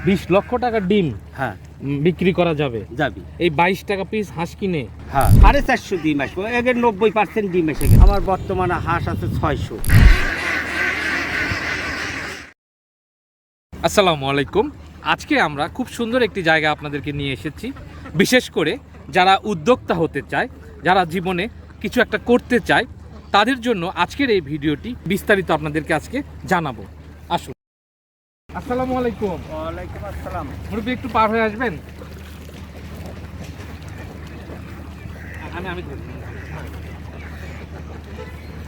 20 লক্ষ টাকার ডিম হ্যাঁ বিক্রি করা যাবে। এই 22 টাকা পিস হাঁস কিনে হ্যাঁ 450 ডিম আসবে, এর 90% ডিম এসে গেছে। আমার বর্তমানে হাঁস আছে 600। আসসালামু আলাইকুম। আজকে আমরা খুব সুন্দর একটি জায়গা আপনাদেরকে নিয়ে এসেছি, বিশেষ করে যারা উদ্যোক্তা হতে চায়, যারা জীবনে কিছু একটা করতে চায়, তাদের জন্য আজকের এই ভিডিওটি বিস্তারিত আপনাদেরকে আজকে জানাবো। আসুন। আসসালামু আলাইকুম। ওয়ালাইকুম আসসালাম। মুরব্বি একটু পার হয়ে আসবেন। আমি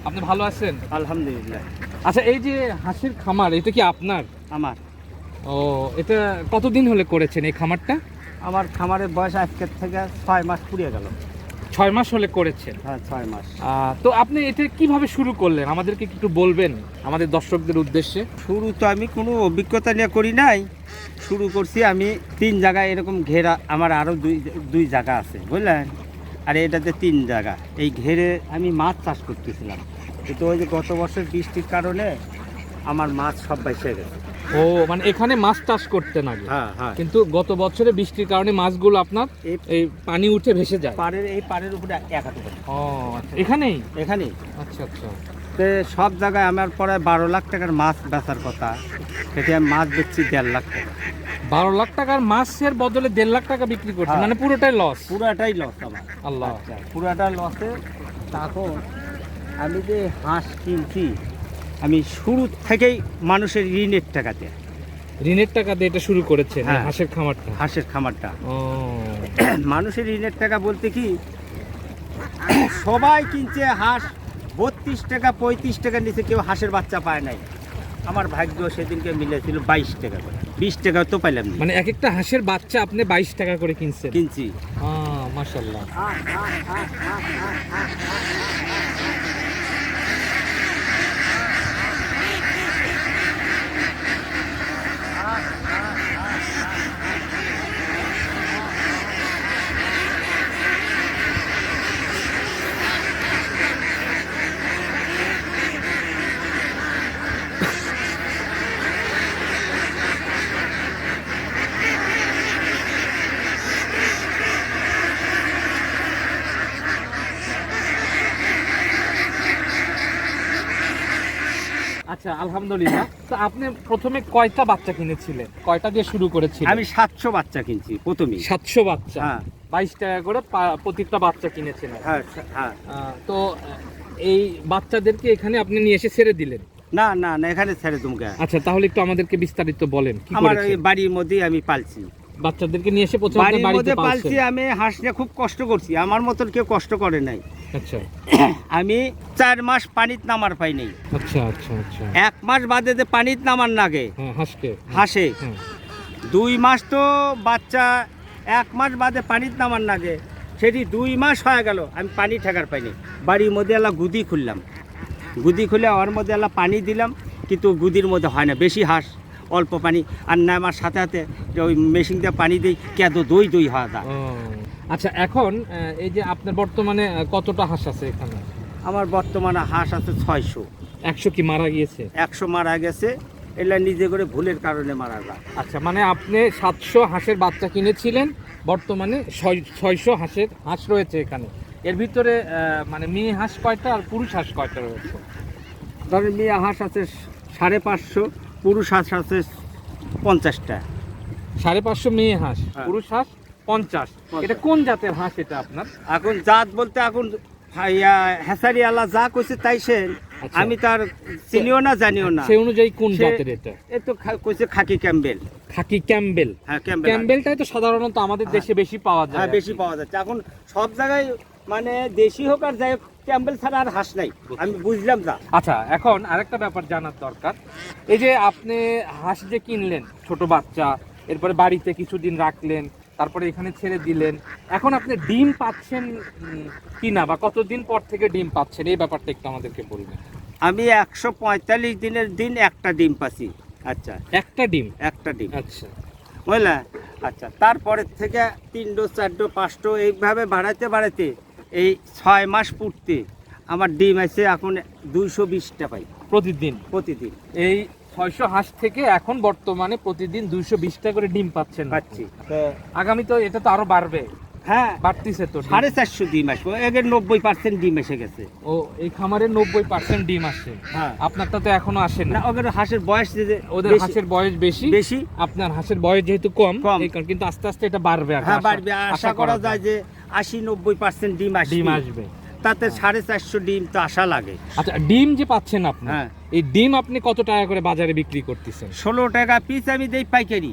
আপনি ভালো আছেন? আলহামদুলিল্লাহ। আচ্ছা, এই যে হাঁসের খামার, এটা কি আপনার? আমার। ও, এটা কতদিন হলে করেছেন এই খামারটা? আমার খামারের বয়স আজকের থেকে 6 মাস পুড়িয়ে গেল। 6 মাস হলে করেছেন? হ্যাঁ 6 মাস। তো আপনি এটা কিভাবে শুরু করলেন, আমাদেরকে একটু বলবেন আমাদের দর্শকদের উদ্দেশ্যে? শুরু তো আমি কোনো অভিজ্ঞতা নিয়ে করি নাই। শুরু করছি আমি 3 জায়গায় এরকম ঘেরা, আমার আরও দুই জায়গা আছে বুঝলেন, আর এটাতে 3 জায়গা। এই ঘেরে আমি মাছ চাষ করতেছিলাম, কিন্তু ওই যে গত বছর বৃষ্টির কারণে আমার মাছ সব বাইসে গেছে। ও, মানে এখানে মাছ চাষ করতেন আগে? হ্যাঁ হ্যাঁ। কিন্তু গত বছরে বৃষ্টির কারণে মাছগুলো আপনার এই পানি উঠে ভেসে যায়? পাড়ের উপরে একাতে। ও আচ্ছা, এখানেই? আচ্ছা আচ্ছা। তো সব জায়গায় আমার পরে 12 লাখ টাকার মাছ বেচার কথা, সেটা আমি মাছ বেচছি 1.5 লাখ টাকা। 12 লাখ টাকার মাছের বদলে 1.5 লাখ টাকা বিক্রি করছেন? হ্যাঁ। মানে পুরোটাই লস? পুরাটাই লস আমার। আল্লাহ। আচ্ছা, পুরাটা লসে। তখন আমি যে হাঁস কিনছি, আমি শুরু থেকেই মানুষের ঋণের টাকাতে। ঋণের টাকা দিয়ে এটা শুরু করেছেন? হ্যাঁ। হাঁসের খামারটা? হাঁসের খামারটা। ও, মানুষের ঋণের টাকা বলতে কি, সবাই কিনছে হাঁস 32 টাকা 35 টাকা নিচে, কেউ হাঁসের বাচ্চা পায় নাই। আমার ভাগ্য সেদিনকে মিলেছিল 22 টাকা করে। 20 টাকা তো পাইলাম না। মানে এক একটা হাঁসের বাচ্চা আপনি 22 টাকা করে কিনছি? মাশাআল্লাহ। আচ্ছা, আলহামদুলিল্লাহ। তো আপনি প্রথমে কয়টা বাচ্চা কিনেছিলেন? কয়টা দিয়ে শুরু করেছিলেন? আমি 700 বাচ্চা কিনছি প্রথমে। 700 বাচ্চা? হ্যাঁ। 22 টাকা করে প্রত্যেকটা বাচ্চা কিনেছিলেন? হ্যাঁ হ্যাঁ। তো এই বাচ্চাদেরকে এখানে আপনি নিয়ে এসে ছেড়ে দিলেন? না না না, এখানে ছেড়ে তুমি। আচ্ছা, তাহলে একটু আমাদেরকে বিস্তারিত বলেন কি আমার করেছেন? এই বাড়ির মধ্যেই আমি পালছি। বাচ্চাদেরকে নিয়ে এসে প্রথমে আপনি বাড়িতে পালছি। আমি হাঁস নিয়ে খুব কষ্ট করছি, আমার মতন কেউ কষ্ট করে নাই। আচ্ছা। আমি 4 মাস পানিতে নামার পাই নাই। আচ্ছা আচ্ছা আচ্ছা। 1 মাস বাদে যে পানিতে নামার লাগে হাঁসে। 2 মাস তো বাচ্চা, 1 মাস বাদে পানিতে নামার লাগে, সেটি 2 মাস হয়ে গেল আমি পানি ঠেকার পাইনি। বাড়ির মধ্যে এলা গুদি খুললাম, গুদি খুলে ওর মধ্যে এলা পানি দিলাম, কিন্তু গুদির মধ্যে হয় না, বেশি হাঁস অল্প পানি। আর না আমার সাথে সাথে ওই মেশিন দিয়ে পানি দিই, কেদ দই হয় না। আচ্ছা, এখন এই যে আপনার বর্তমানে কতটা হাঁস আছে এখানে? আমার বর্তমানে হাঁস আছে 600। 100 কি মারা গিয়েছে? 100 মারা গেছে, এলা নিজে করে ভুলের কারণে মারা যায়। আচ্ছা, মানে আপনি 700 হাঁসের বাচ্চা কিনেছিলেন, বর্তমানে 600 হাঁস রয়েছে এখানে। এর ভিতরে মানে মেয়ে হাঁস কয়টা আর পুরুষ হাঁস কয়টা রয়েছে? ধরেন মেয়ে হাঁস আছে 550, পুরুষ হাঁস আছে 50টা। 550 মেয়ে হাঁস, হ্যাঁ। পুরুষ হাঁস 50। এটা কোন জাতের হাঁস এটা আপনার? এখন জাত বলতে এখন হেসারি আল্লাহ যা কইছে তাই সে, আচ্ছা। আমি তার চিনিও না জানিও না। সেই অনুযায়ী কোন জাতের এটা? এ তো কইছে খাকি ক্যাম্বেল। খাকি ক্যাম্বেল? হ্যাঁ ক্যাম্বেল। ক্যাম্বেলটাই তো সাধারণত আমাদের দেশে বেশি পাওয়া যায়। হ্যাঁ বেশি পাওয়া যাচ্ছে এখন সব জায়গায়, মানে দেশি হোক আর যাই হোক, ক্যাম্বেল ছাড়া আর হাঁস নাই। আমি বুঝলাম না। আচ্ছা, এখন আরেকটা ব্যাপার জানার দরকার। এই যে আপনি হাঁস যে কিনলেন ছোট বাচ্চা, এরপরে বাড়িতে কিছুদিন রাখলেন, তারপরে এখানে ছেড়ে দিলেন, এখন আপনি ডিম পাচ্ছেন কিনা বা কতদিন পর থেকে ডিম পাচ্ছেন, এই ব্যাপারটা একটু আমাদেরকে বলবেন। আমি 145 দিনের দিন একটা ডিম পাচ্ছি। আচ্ছা, একটা ডিম? আচ্ছা বুঝলা। আচ্ছা, তারপরের থেকে 3ডো 4ডো 5ডো এইভাবে বাড়াইতে এই 6 মাস পূর্তি আমার ডিম আছে এখন 220টা পাই প্রতিদিন? প্রতিদিন। এই 600 হাঁস থেকে এখন বর্তমানে প্রতিদিন 220 টাকা করে ডিম পাচ্ছেন পাচ্ছি। তো আগামী তো এটা তো আরো বাড়বে, হ্যাঁ, বাড়তিছে তো ডিম। 450 ডিম আসবে, এর 90% ডিম এসে গেছে। ও এই খামারে 90% ডিম আসে, হ্যাঁ, আপনারটা তো এখনো আসে না না। ওদের হাঁসের বয়স যে ওদের বেশি- হাঁসের বয়স বেশি, বেশি, আপনার হাঁসের বয়স যেহেতু কম, কম। এই কারণে কিন্তু আস্তে আস্তে এটা বাড়বে আর কি, হ্যাঁ বাড়বে, আশা করা যায় যে 80-90% ডিম ডিম আসবে। আসবে। তাতে 450 ডিম তো আশা লাগে। আচ্ছা, ডিম যে পাচ্ছেন আপনি, হ্যাঁ, এই ডিম আপনি কত টাকা করে বাজারে বিক্রি করতেছেন? 16 টাকা পিস আমি দেই পাইকারি।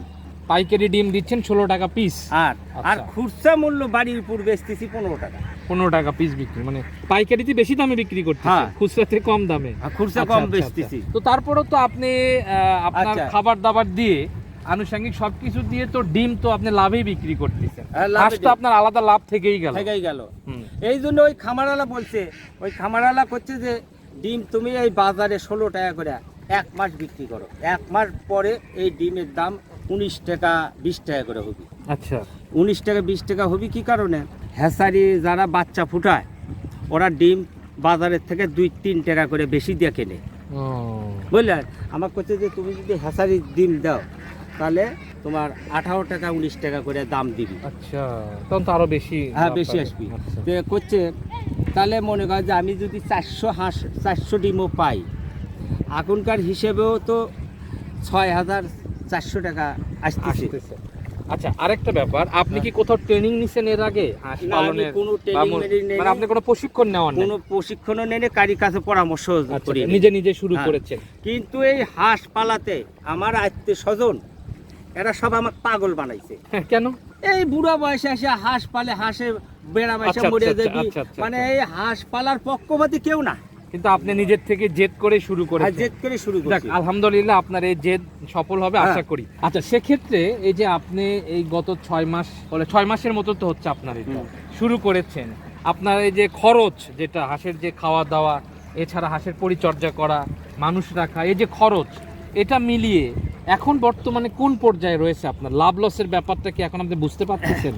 পাইকারি ডিম দিচ্ছেন 16 টাকা পিস, আর আচ্ছা। খুচরা মূল্য বাড়ির উপর বেচতেছি 15 টাকা। 15 টাকা পিস বিক্রি, মানে পাইকারিতে বেশি দামে বিক্রি করতেছেন, হ্যাঁ। খুচরাতে কম দামে। আর খুচরা আচ্ছা, কম আচ্ছা, বেচতেছি। আচ্ছা। তো তারপরেও তো আপনি আপনার আচ্ছা। খাবার দাবার দিয়ে, আনুষঙ্গিক সবকিছু দিয়ে তো ডিম তো আপনি লাভেই বিক্রি করতেছেন। হ্যাঁ, লাভে হাঁস তো দিই। আপনার আলাদা লাভ থেকেই গেল। থেকেই গেল। হুম। এই জন্য ওই খামারালা বলছে, ওই খামারালা করছে যে ডিম তুমি এই বাজারে 16 টাকা করে 1 মাস বিক্রি করো, 1 মাস পরে এই ডিমের দাম 19 টাকা 20 টাকা করে হবে। আচ্ছা, 19 টাকা 20 টাকা হবে কি কারণে? হ্যাঁসারি যারা বাচ্চা ফুটায় ওরা ডিম বাজারের থেকে 2-3 টাকা করে বেশি দিয়ে কেনে, ও, বুঝলেন? আমার কাছে যে তুমি যদি হ্যাঁসারি ডিম দাও তাহলে তোমার 18 টাকা 19 টাকা করে দাম দিবি। আচ্ছা, তখন তো আরো বেশি হ্যাঁ, লাভ বেশি পাবে। আসবি। আচ্ছা। তো করছে তাহলে মনে কর যে আমি যদি 400 হাঁস 400 ডিমও পাই, এখনকার হিসেবেও তো 6,400 টাকা আসতেছে। আসতেছে। আচ্ছা, আরেকটা ব্যাপার, আপনি কি কোথাও ট্রেনিং নিছেন এর আগে হাঁস না, আমি পালনের? কোনো বা ট্রেনিং মূল- নেই, মানে আপনি কোনো প্রশিক্ষণ নেওয়ার নেই? কোনো প্রশিক্ষণও নেই, কারির কাছে পরামর্শ আচ্ছা, করি নিজে নিজে শুরু হ্যাঁ। করেছেন। কিন্তু এই হাঁস পালাতে আমার আত্মীয় স্বজন এরা সব আমার পাগল বানাইছে। হ্যাঁ, কেন? এই বুড়া বয়সে এসে হাঁস পালে, হাঁসে বেড়া বয়সে আচ্ছা, মরে আচ্ছা, যাবি, আচ্ছা, আচ্ছা, মানে আচ্ছা। এই হাঁস পালার পক্ষপাতী কেউ না। কিন্তু আপনি নিজের থেকে জেদ করে শুরু আর করেছেন। জেদ করে শুরু যাক, করছি। আলহামদুলিল্লাহ আপনার এই জেদ সফল হবে হ্যাঁ। আশা করি। আচ্ছা, সেক্ষেত্রে এই যে আপনি এই গত 6 মাস বলে 6 মাসের মতো তো হচ্ছে আপনার এটা শুরু করেছেন, আপনার এই যে খরচ, যেটা হাঁসের যে খাওয়া দাওয়া, এছাড়া হাঁসের পরিচর্যা করা, মানুষ রাখা, এই যে খরচ, এটা মিলিয়ে এখন বর্তমানে কোন পর্যায়ে রয়েছে আপনার? লাভ লসের ব্যাপারটা কি এখন আপনি বুঝতে পারতেছেন?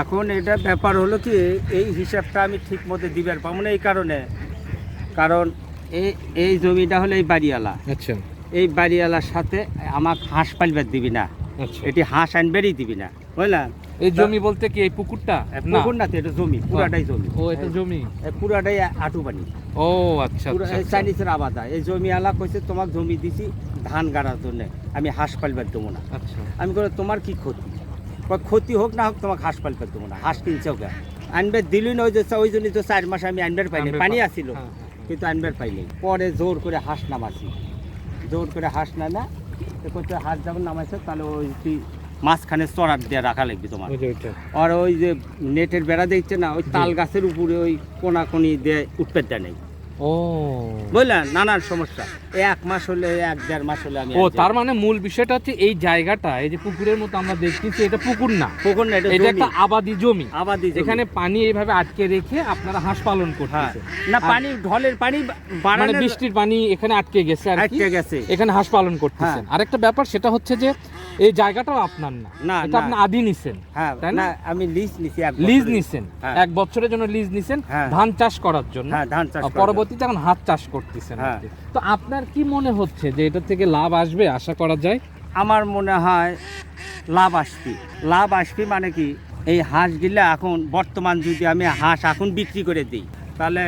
এখন এটা ব্যাপার হলো কি, এই হিসাবটা আমি ঠিক মতো দিবার পাবো না। এই কারণে, কারণ এই জমিটা হলো এই বাড়িওয়ালা, আচ্ছা, এই বাড়িওয়ালার সাথে আমাকে হাঁস পালবার দিবি না, আচ্ছা। এটি হাঁস আনবেরই দিবি না, বুঝলেন? এই জমি বলতে কি এই পুকুরটা? না, পুকুর না তো, এটা জমি, পুরাটাই জমি। ও, এটা জমি। পুরাটাই আটু পানি, ও, আচ্ছা, পুরো আচ্ছা, আচ্ছা। চাইনিজের আবাদা। এই জমি আলা কইছে তোমার জমি দিছি ধান গাড়ার জন্য, আমি হাঁস পালবার দেবো না। আচ্ছা, আমি করে তোমার কি ক্ষতি? কয়, ক্ষতি হোক না হোক তোমাকে হাঁস পালবার দেবো না। হাঁস কিনছেও গা আনবার দিলই না, ওই জন্য তো 4 মাস আমি আনবার পাইনি, আনবার পানি পা- আসছিল হ্যাঁ, হ্যাঁ, কিন্তু আনবার পাইনি। পরে জোর করে হাঁস নামাছি, জোর করে হাঁস নামা করতে, হাঁস যখন নামাইছে তাহলে ওই তুই মাঝখানে চড়ার দিয়ে রাখা লাগবে তোমার। ওই যে ওইটা। আর ওই যে নেটের বেড়া দেখছে না, ওই তাল গাছের উপরে ওই কোনাকুনি দিয়ে উঠতে দেয় নেই, ও, বুঝলেন? নানান সমস্যা। 1 মাস হলে 1-1.5 মাস হলে আমি ও, আনছি। তার মানে মূল বিষয়টা হচ্ছে এই জায়গাটা, এই যে পুকুরের মতো আমরা দেখতেছি, এটা পুকুর না, পুকুর না, এটা এটা জমি, একটা আবাদি জমি। আবাদি জমি। এখানে পানি এইভাবে আটকে রেখে আপনারা হাঁস পালন হ্যাঁ, করতেছে। না আর- পানি, ঢলের পানি মানে বাড়ানোর বৃষ্টির পানি এখানে আটকে গেছে আর কি, আটকে গেছে। এখানে হাঁস পালন করতেছেন। হ্যাঁ। আরেকটা ব্যাপার সেটা হচ্ছে যে এই জায়গাটাও আপনার না, না, এটা না। আপনি আদি নিছেন, হ্যাঁ, তাই না? না আমি লিজ নিছি, লিজ নিছেন, হ্যাঁ। 1 বছরের জন্য লিজ নিছেন হ্যাঁ। ধান চাষ করার জন্য। হ্যাঁ, ধান চাষ করা পরবর্তীতে এখন হাত চাষ করতেছেন আর হ্যাঁ। কি। তো আপনার কি মনে হচ্ছে যে এটা থেকে লাভ আসবে, আশা করা যায়? আমার মনে হয় লাভ আসবে। লাভ আসবে মানে কি, এই হাঁসগুলা এখন বর্তমান যদি আমি হাঁস এখন বিক্রি করে দিই তাহলে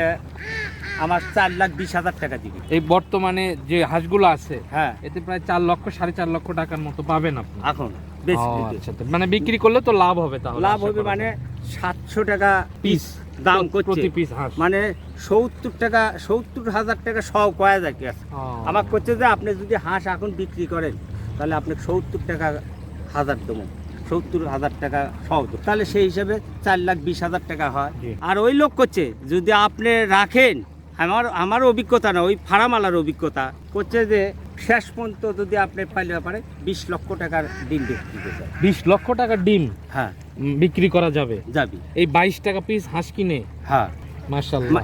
আমার 4,20,000 টাকা দিবে। এই বর্তমানে যে হাঁসগুলো আছে, হ্যাঁ, এতে প্রায় 4 লক্ষ 4.5 লক্ষ টাকার মতো পাবেন আপনি। এখন বেশি ও, দিবে। আচ্ছা, তো মানে বিক্রি করলে তো লাভ হবে, তাহলে লাভ আশা হবে করা মানে যায়। 700 টাকা পিস দাম করছে, প্রতি পিস হাঁস। মানে 70,000 টাকা সহ কয়া যায় কি আছে। ও, আমার করছে যে আপনি যদি হাঁস এখন বিক্রি করেন তাহলে আপনি 70 টাকা হাজার দেবো, 70,000 টাকা সহ দেবো, তাহলে সেই হিসাবে 4,20,000 টাকা হয়। জি। আর ওই লোক করছে যদি আপনি রাখেন, আমার অভিজ্ঞতা না, ওই ফার্মালার অভিজ্ঞতা করছে যে শেষ পর্যন্ত যদি আপনি পাইলে পারে 20 লক্ষ টাকার ডিম বিক্রি করতে, 20 লক্ষ টাকা ডিম হ্যাঁ বিক্রি করা যাবে যাবি, এই 22 টাকা পিস হাঁস কিনে। হ্যাঁ। মাশাআল্লাহ।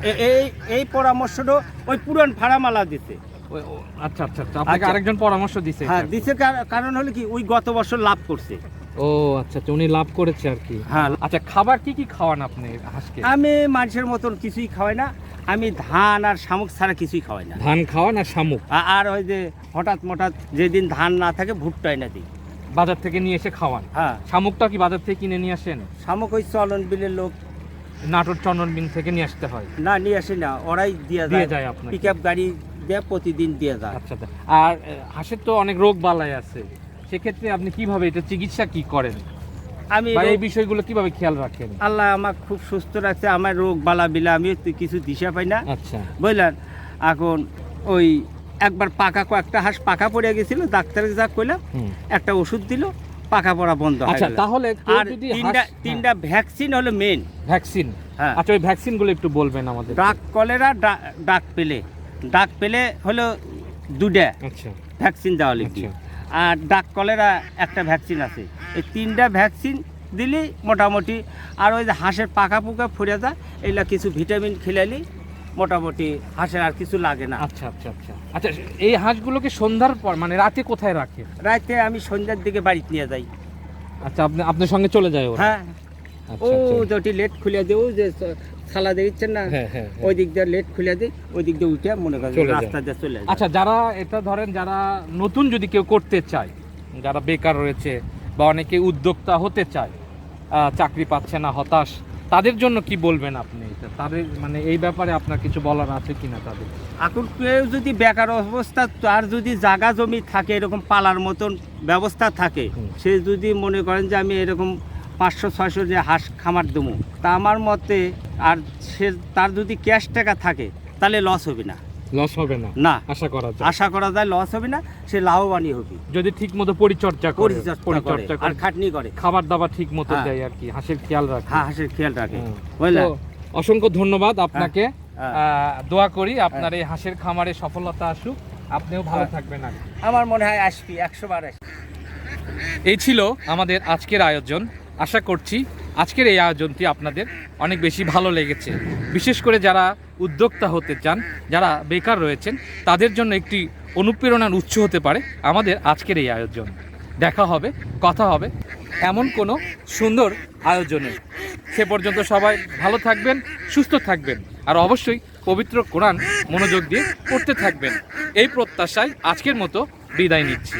এই পরামর্শটা ওই পুরান ফার্মালা দিতে, আচ্ছা আচ্ছা আচ্ছা, আপনাকে আচ্ছা। আরেকজন পরামর্শ দিছে হ্যাঁ এটা? দিছে, কারণ হলো কি ওই গত বছর লাভ করছে। ও আচ্ছা আচ্ছা, উনি লাভ করেছে আর কি। হ্যাঁ। আচ্ছা, খাবার কি কি খাওয়ান আপনি হাঁসকে? আমি মানুষের মতন কিছুই খাওয়াই না, আমি ধান আর শামুক ছাড়া কিছুই খাওয়াই না। ধান খাওয়ান আর শামুক? আর ওই যে হঠাৎ যেদিন ধান না থাকে ভুট্টাই না দিই, বাজার থেকে নিয়ে এসে খাওয়ান? হ্যাঁ। শামুকটা কি বাজার থেকে কিনে নিয়ে আসেন? শামুক ওই চলন বিলের লোক, নাটোর চন্দন বিন থেকে নিয়ে আসতে হয়? না নিয়ে আসে না, ওরাই দিয়ে দিয়ে যায়, যায় আপনাকে? পিক আপ গাড়ি দিয়ে প্রতিদিন দিয়ে যায়। আচ্ছা আচ্ছা। আর হাঁসের তো অনেক রোগ বালাই আছে, সেক্ষেত্রে আপনি কিভাবে এটা চিকিৎসা কি করেন, আমি বা এই বিষয়গুলো কিভাবে খেয়াল রাখেন? আল্লাহ আমাকে খুব সুস্থ রাখছে, আমার রোগ বালা বিলা আমি কিছু দিশা পাই না, আচ্ছা। বুঝলেন। এখন ওই একবার কয়েকটা হাঁস পাকা পড়ে গেছিল, ডাক্তারকে যা কইলাম হুম। একটা ওষুধ দিল, পাকা পড়া বন্ধ হয়ে আচ্ছা, গেল। তাহলে কেউ আর যদি তিনটা ভ্যাকসিন হলো মেন। ভ্যাকসিন? হ্যাঁ। আচ্ছা, ওই ভ্যাকসিনগুলো একটু বলবেন আমাদের। ডাক কলেরা, ডাক পেলে হলো দুটা আচ্ছা ভ্যাকসিন দেওয়া লিখি, আচ্ছা। আর ডাক কলেরা একটা ভ্যাকসিন আছে। এই তিনটা ভ্যাকসিন দিলি মোটামুটি, আর ওই যে হাঁসের পাকা পোকা ফুরে যায়, এগুলা কিছু ভিটামিন খেলালি মোটামুটি হাঁসের আর কিছু লাগে না। আচ্ছা আচ্ছা আচ্ছা আচ্ছা, এই হাঁসগুলোকে সন্ধ্যার পর মানে রাতে কোথায় রাখেন? রাতে আমি সন্ধ্যার দিকে বাড়িতে নিয়ে যাই। আচ্ছা, আপনার সঙ্গে চলে যায় ওরা? হ্যাঁ, ও আচ্ছা আচ্ছা। যেটি লেট খুলে দেবো, যে ছালা দেখছেন না, হ্যাঁ, হ্যাঁ, হ্যাঁ। ওই দিক দিয়ে লেট খুলে দিই, ওই দিক দিয়ে উঠে মনে করেন চলে যায়। রাস্তা দিয়ে চলে যায়। আচ্ছা, যারা এটা ধরেন যারা নতুন যদি কেউ করতে চায়, যারা বেকার রয়েছে বা অনেকে উদ্যোক্তা হতে চায়, চাকরি পাচ্ছে না, হতাশ, তাদের জন্য কি বলবেন আপনি? তাদের মানে এই ব্যাপারে আপনার কিছু বলার আছে কিনা তাদের? এখন কেউ যদি বেকার অবস্থা, তার যদি জায়গা জমি থাকে, এরকম পালার মতন ব্যবস্থা থাকে, হুম। সে যদি মনে করেন যে আমি এরকম 500-600 যে হাঁস খামার দেবো, তা আমার মতে, আর সে তার যদি ক্যাশ টাকা থাকে, তাহলে লস হবে না। লস হবে না? না, আশা করা যায়। আশা করা যায় লস হবে না, সে লাভবানই হবে যদি ঠিক মতো পরিচর্যা করে, পরিচর্যা করে আর খাটনি করে, খাবার দাবার ঠিক মতো হ্যাঁ। দেয় আর কি, হাঁসের খেয়াল রাখে। হ্যাঁ, হাঁসের খেয়াল রাখে, হুম। বুঝলেন। তো অসংখ্য ধন্যবাদ আপনাকে। হ্যাঁ। দোয়া করি আপনার এই হাঁসের খামারে সফলতা আসুক, আপনিও ভালো থাকবেন। আর আমার মনে হয় আসবি, 100 বার আসবি। এই ছিল আমাদের আজকের আয়োজন। আশা করছি আজকের এই আয়োজনটি আপনাদের অনেক বেশি ভালো লেগেছে। বিশেষ করে যারা উদ্যোক্তা হতে চান, যারা বেকার রয়েছেন, তাদের জন্য একটি অনুপ্রেরণার উৎস হতে পারে আমাদের আজকের এই আয়োজন। দেখা হবে, কথা হবে এমন কোনো সুন্দর আয়োজনে। সে পর্যন্ত সবাই ভালো থাকবেন, সুস্থ থাকবেন, আর অবশ্যই পবিত্র কোরআন মনোযোগ দিয়ে পড়তে থাকবেন। এই প্রত্যাশায় আজকের মতো বিদায় নিচ্ছি।